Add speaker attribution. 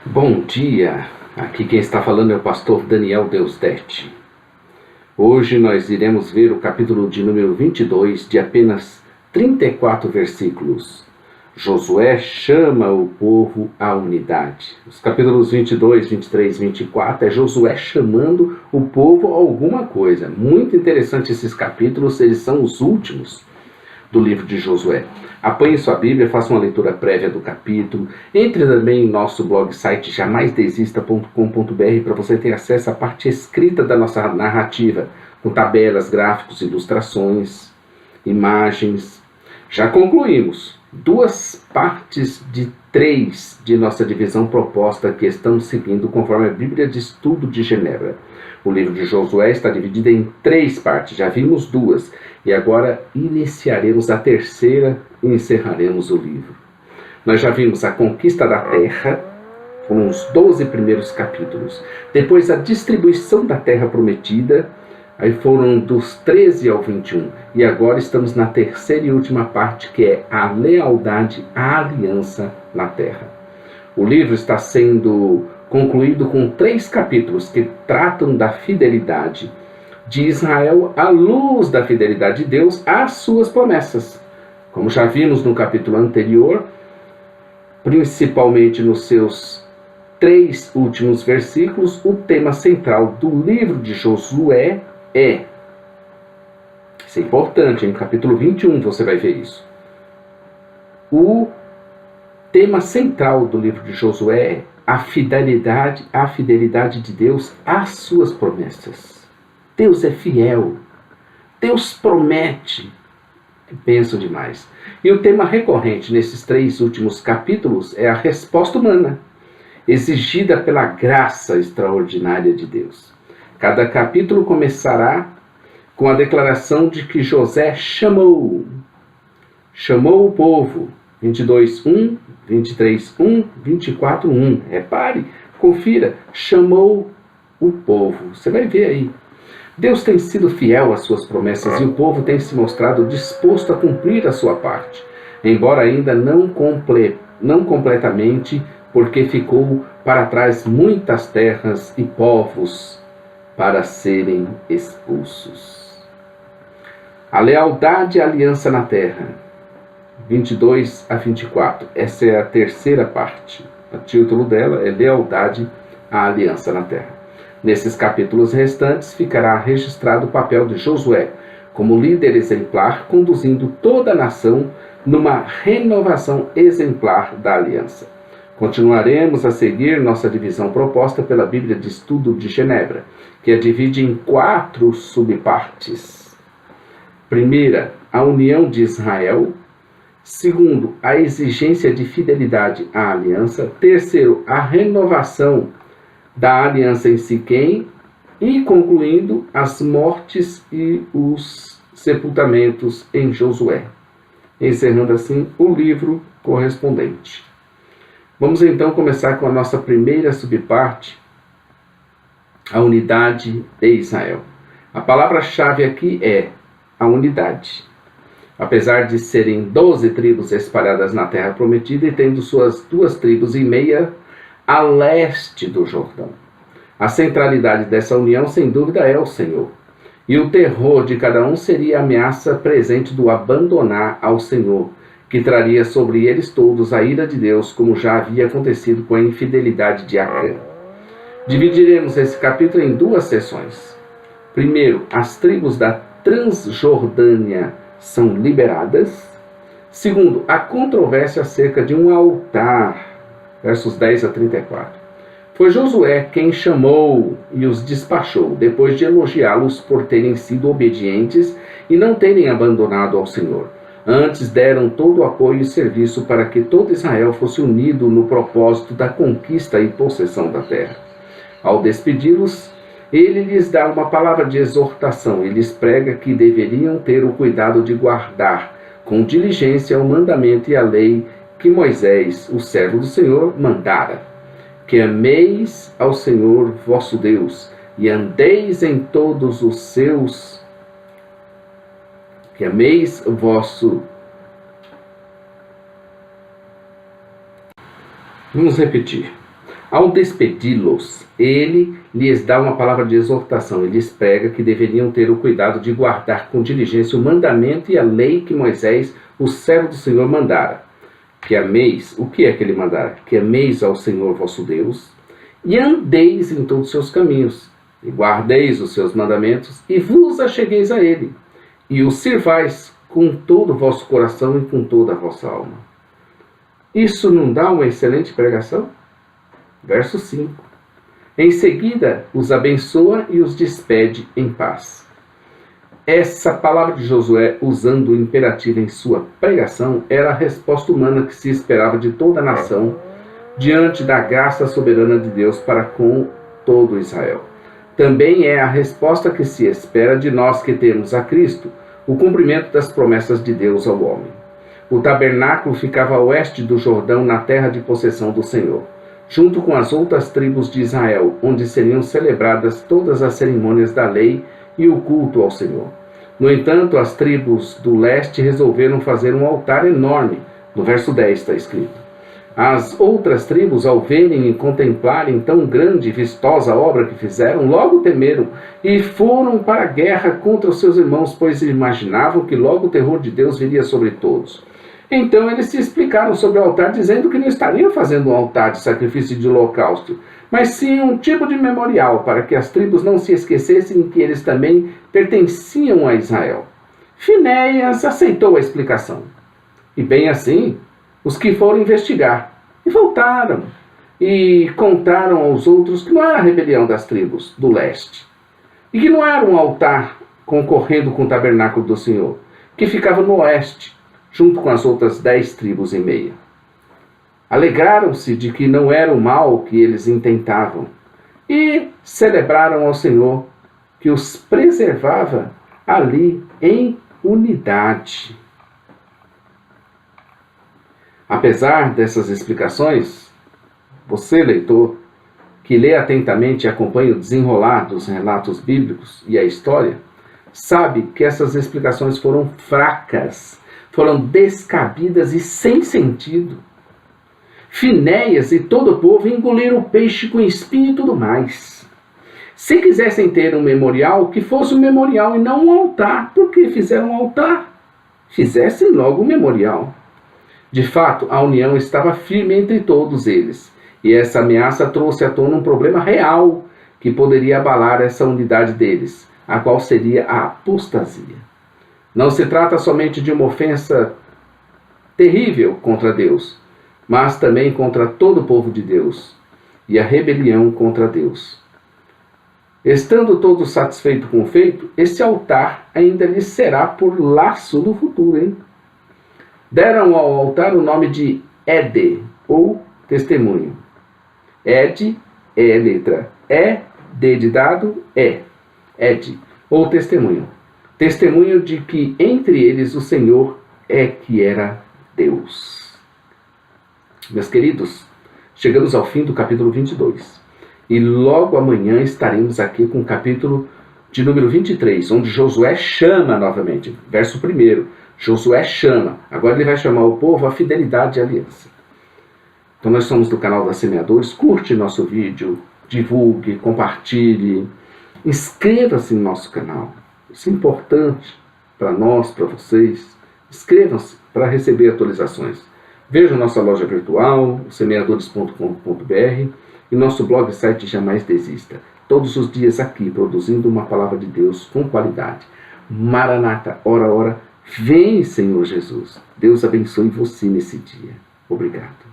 Speaker 1: Bom dia, aqui quem está falando é o pastor Daniel Deusdete. Hoje nós iremos ver o capítulo de número 22, de apenas 34 versículos. Josué chama o povo à unidade. Os capítulos 22, 23, 24 é Josué chamando o povo a alguma coisa. Muito interessante esses capítulos, eles são os últimos do livro de Josué. Apanhe sua Bíblia, faça uma leitura prévia do capítulo. Entre também em nosso blog site jamaisdesista.com.br para você ter acesso à parte escrita da nossa narrativa, com tabelas, gráficos, ilustrações, imagens. Já concluímos 2 partes de 3 de nossa divisão proposta que estamos seguindo conforme a Bíblia de Estudo de Genebra. O livro de Josué está dividido em 3 partes, já vimos 2, e agora iniciaremos a terceira e encerraremos o livro. Nós já vimos a conquista da terra, com os 12 primeiros capítulos. Depois a distribuição da terra prometida, aí foram dos 13 ao 21. E agora estamos na terceira e última parte, que é a lealdade à aliança na terra. O livro está sendo concluído com 3 capítulos que tratam da fidelidade de Israel à luz da fidelidade de Deus às suas promessas. Como já vimos no capítulo anterior, principalmente nos seus 3 últimos versículos, o tema central do livro de Josué isso é importante, em capítulo 21 você vai ver isso. O tema central do livro de Josué é a fidelidade de Deus às suas promessas. Deus é fiel. Deus promete. Penso demais. E o tema recorrente nesses 3 últimos capítulos é a resposta humana, exigida pela graça extraordinária de Deus. Cada capítulo começará com a declaração de que Josué chamou o povo. 22:1, 23:1, 24:1. Repare, confira, chamou o povo. Você vai ver aí. Deus tem sido fiel às suas promessas e o povo tem se mostrado disposto a cumprir a sua parte, embora ainda não completamente, porque ficou para trás muitas terras e povos para serem expulsos. A lealdade e a aliança na terra. 22 a 24. Essa é a terceira parte. O título dela é Lealdade à Aliança na Terra. Nesses capítulos restantes ficará registrado o papel de Josué como líder exemplar, conduzindo toda a nação numa renovação exemplar da aliança. Continuaremos a seguir nossa divisão proposta pela Bíblia de Estudo de Genebra, que a divide em 4 subpartes. Primeira, a união de Israel. Segundo, a exigência de fidelidade à aliança. Terceiro, a renovação da aliança em Siquém. E concluindo, as mortes e os sepultamentos em Josué. Encerrando assim o livro correspondente. Vamos então começar com a nossa primeira subparte, a unidade de Israel. A palavra-chave aqui é a unidade. Apesar de serem 12 tribos espalhadas na terra prometida e tendo suas 2 tribos e meia a leste do Jordão. A centralidade dessa união, sem dúvida, é o Senhor. E o terror de cada um seria a ameaça presente do abandonar ao Senhor, que traria sobre eles todos a ira de Deus, como já havia acontecido com a infidelidade de Acã. Dividiremos esse capítulo em 2 seções. Primeiro, as tribos da Transjordânia são liberadas. Segundo, a controvérsia acerca de um altar, versos 10 a 34. Foi Josué quem chamou e os despachou, depois de elogiá-los por terem sido obedientes e não terem abandonado ao Senhor. Antes deram todo o apoio e serviço para que todo Israel fosse unido no propósito da conquista e possessão da terra. Ao despedi-los, ele lhes dá uma palavra de exortação e lhes prega que deveriam ter o cuidado de guardar com diligência o mandamento e a lei que Moisés, o servo do Senhor, mandara. Que ameis ao Senhor vosso Deus e andeis em todos os seus... Que ameis vosso... Vamos repetir. Ao despedi-los, ele lhes dá uma palavra de exortação. Ele lhes prega que deveriam ter o cuidado de guardar com diligência o mandamento e a lei que Moisés, o servo do Senhor, mandara. Que ameis, o que é que ele mandara? Que ameis ao Senhor vosso Deus, e andeis em todos os seus caminhos, e guardeis os seus mandamentos, e vos achegueis a ele, e o sirvais com todo o vosso coração e com toda a vossa alma. Isso não dá uma excelente pregação? Verso 5. Em seguida, os abençoa e os despede em paz. Essa palavra de Josué, usando o imperativo em sua pregação, era a resposta humana que se esperava de toda a nação diante da graça soberana de Deus para com todo Israel. Também é a resposta que se espera de nós que temos a Cristo, o cumprimento das promessas de Deus ao homem. O tabernáculo ficava a oeste do Jordão, na terra de possessão do Senhor, junto com as outras tribos de Israel, onde seriam celebradas todas as cerimônias da lei e o culto ao Senhor. No entanto, as tribos do leste resolveram fazer um altar enorme. No verso 10 está escrito: as outras tribos, ao verem e contemplarem tão grande e vistosa obra que fizeram, logo temeram e foram para a guerra contra os seus irmãos, pois imaginavam que logo o terror de Deus viria sobre todos. Então eles se explicaram sobre o altar, dizendo que não estariam fazendo um altar de sacrifício de holocausto, mas sim um tipo de memorial, para que as tribos não se esquecessem que eles também pertenciam a Israel. Finéias aceitou a explicação. E bem assim, os que foram investigar e voltaram e contaram aos outros que não era a rebelião das tribos do leste, e que não era um altar concorrendo com o tabernáculo do Senhor, que ficava no oeste, junto com as outras 10 tribos e meia. Alegraram-se de que não era o mal que eles intentavam e celebraram ao Senhor que os preservava ali em unidade. Apesar dessas explicações, você, leitor, que lê atentamente e acompanha o desenrolar dos relatos bíblicos e a história, sabe que essas explicações foram fracas, foram descabidas e sem sentido. Finéias e todo o povo engoliram o peixe com espinho e tudo mais. Se quisessem ter um memorial, que fosse um memorial e não um altar. Por que fizeram um altar? Fizessem logo um memorial. De fato, a união estava firme entre todos eles, e essa ameaça trouxe à tona um problema real que poderia abalar essa unidade deles, a qual seria a apostasia. Não se trata somente de uma ofensa terrível contra Deus, mas também contra todo o povo de Deus, e a rebelião contra Deus. Estando todos satisfeitos com o feito, esse altar ainda lhes será por laço do futuro, hein? Deram ao altar o nome de Ede, ou testemunho. Ed é letra E, D de dado, E. Ed, ou testemunho. Testemunho de que entre eles o Senhor é que era Deus. Meus queridos, chegamos ao fim do capítulo 22. E logo amanhã estaremos aqui com o capítulo de número 23, onde Josué chama novamente. Verso 1. Josué chama. Agora ele vai chamar o povo à fidelidade e aliança. Então nós somos do canal da Semeadores. Curte nosso vídeo, divulgue, compartilhe. Inscreva-se no nosso canal. Isso é importante para nós, para vocês. Inscrevam-se para receber atualizações. Veja nossa loja virtual, semeadores.com.br, e nosso blog e site Jamais Desista. Todos os dias aqui, produzindo uma palavra de Deus com qualidade. Maranata, ora, ora, vem, Senhor Jesus. Deus abençoe você nesse dia. Obrigado.